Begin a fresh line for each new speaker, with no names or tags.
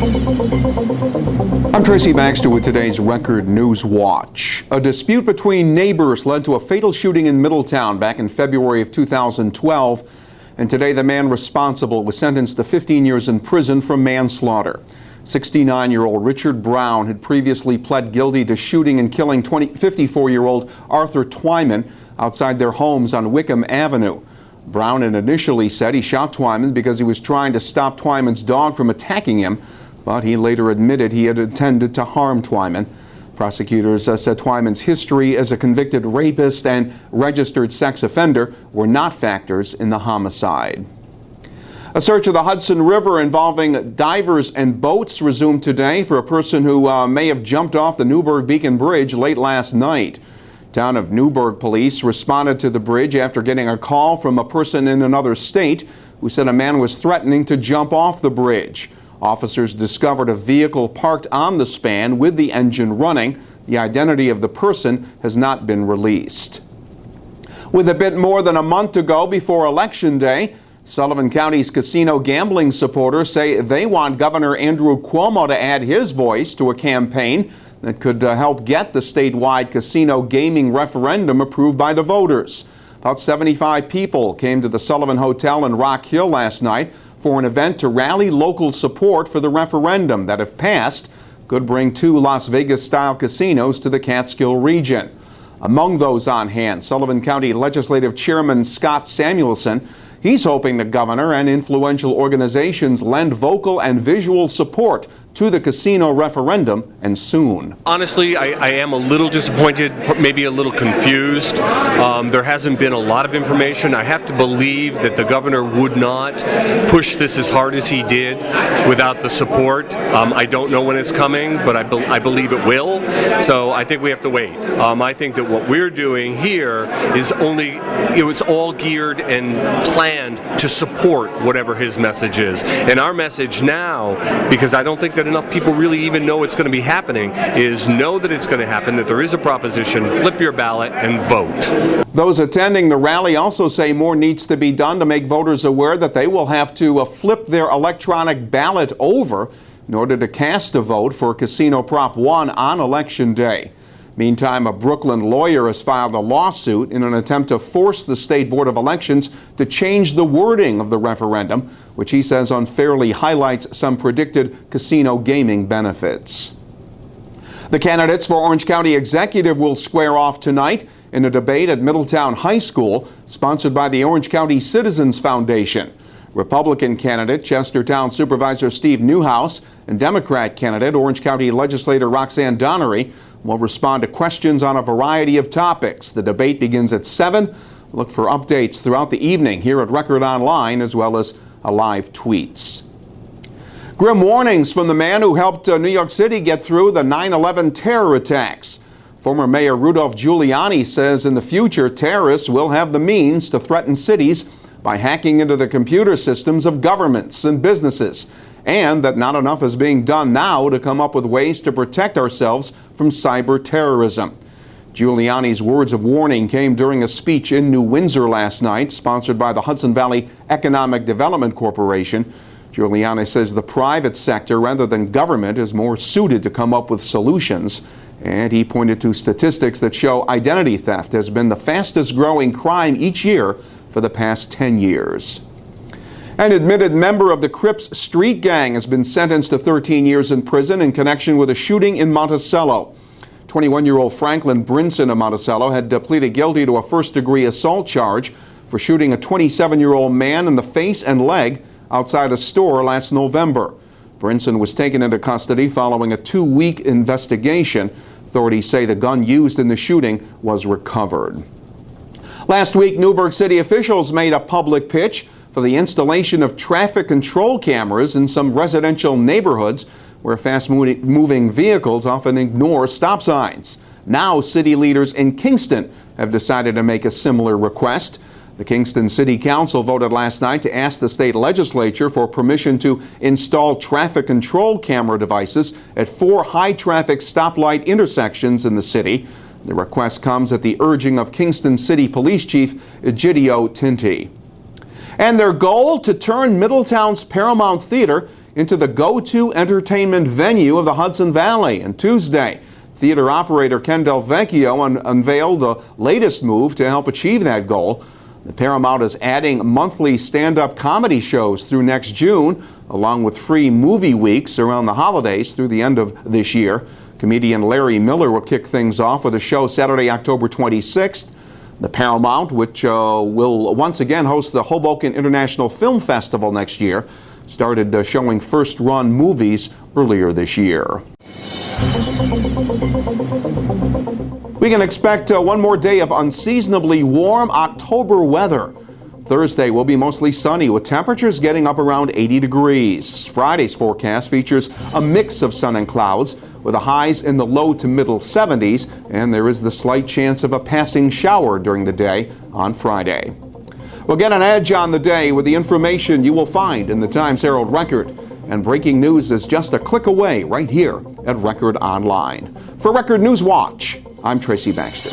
I'm Tracy Baxter with today's Record Newswatch. A dispute between neighbors led to a fatal shooting in Middletown back in February of 2012. And today the man responsible was sentenced to 15 years in prison for manslaughter. 69-year-old Richard Brown had previously pled guilty to shooting and killing 54-year-old Arthur Twyman outside their homes on Wickham Avenue. Brown had initially said he shot Twyman because he was trying to stop Twyman's dog from attacking him, but he later admitted he had intended to harm Twyman. Prosecutors said Twyman's history as a convicted rapist and registered sex offender were not factors in the homicide. A search of the Hudson River involving divers and boats resumed today for a person who may have jumped off the Newburgh-Beacon bridge late last night. Town of Newburgh police responded to the bridge after getting a call from a person in another state who said a man was threatening to jump off the bridge. Officers discovered a vehicle parked on the span with the engine running. The identity of the person has not been released. With a bit more than a month to go before Election Day, Sullivan County's casino gambling supporters say they want Governor Andrew Cuomo to add his voice to a campaign that could help get the statewide casino gaming referendum approved by the voters. About 75 people came to the Sullivan Hotel in Rock Hill last night for an event to rally local support for the referendum that, if passed, could bring 2 Las Vegas-style casinos to the Catskill region. Among those on hand, Sullivan County Legislative Chairman Scott Samuelson. He's hoping the governor and influential organizations lend vocal and visual support to the casino referendum, and soon.
Honestly, I am a little disappointed, maybe a little confused. There hasn't been a lot of information. I have to believe that the governor would not push this as hard as he did without the support. I don't know when it's coming, but I believe it will. So I think we have to wait. I think that what we're doing here is it's all geared and planned to support whatever his message is. And our message now, because I don't think that enough people really even know it's going to be happening, is know that it's going to happen, that there is a proposition, flip your ballot and vote.
Those attending the rally also say more needs to be done to make voters aware that they will have to flip their electronic ballot over in order to cast a vote for Casino Prop 1 on Election Day. Meantime, a Brooklyn lawyer has filed a lawsuit in an attempt to force the State Board of Elections to change the wording of the referendum, which he says unfairly highlights some predicted casino gaming benefits. The candidates for Orange County Executive will square off tonight in a debate at Middletown High School, sponsored by the Orange County Citizens Foundation. Republican candidate Chestertown Supervisor Steve Newhouse and Democrat candidate Orange County Legislator Roxanne Donnery will respond to questions on a variety of topics. The debate begins at 7. Look for updates throughout the evening here at Record Online, as well as live tweets. Grim warnings from the man who helped New York City get through the 9/11 terror attacks. Former Mayor Rudolph Giuliani says in the future terrorists will have the means to threaten cities by hacking into the computer systems of governments and businesses, and that not enough is being done now to come up with ways to protect ourselves from cyber terrorism. Giuliani's words of warning came during a speech in New Windsor last night, sponsored by the Hudson Valley Economic Development Corporation. Giuliani says the private sector, rather than government, is more suited to come up with solutions. And he pointed to statistics that show identity theft has been the fastest growing crime each year for the past 10 years. An admitted member of the Crips street gang has been sentenced to 13 years in prison in connection with a shooting in Monticello. 21-year-old Franklin Brinson of Monticello had pleaded guilty to a first-degree assault charge for shooting a 27-year-old man in the face and leg outside a store last November. Brinson was taken into custody following a 2-week investigation. Authorities say the gun used in the shooting was recovered. Last week, Newburgh City officials made a public pitch for the installation of traffic control cameras in some residential neighborhoods where fast-moving vehicles often ignore stop signs. Now, city leaders in Kingston have decided to make a similar request. The Kingston City Council voted last night to ask the state legislature for permission to install traffic control camera devices at 4 high-traffic stoplight intersections in the city. The request comes at the urging of Kingston City Police Chief Egidio Tinti. And their goal to turn Middletown's Paramount Theater into the go-to entertainment venue of the Hudson Valley. And Tuesday, theater operator Ken Del Vecchio unveiled the latest move to help achieve that goal. The Paramount is adding monthly stand-up comedy shows through next June, along with free movie weeks around the holidays through the end of this year. Comedian Larry Miller will kick things off with a show Saturday, October 26th. The Paramount, which will once again host the Hoboken International Film Festival next year, started showing first-run movies earlier this year. We can expect one more day of unseasonably warm October weather. Thursday will be mostly sunny with temperatures getting up around 80 degrees. Friday's forecast features a mix of sun and clouds with the highs in the low to middle 70s, and there is the slight chance of a passing shower during the day on Friday. We'll get an edge on the day with the information you will find in the Times-Herald Record. And breaking news is just a click away right here at Record Online. For Record Newswatch, I'm Tracy Baxter.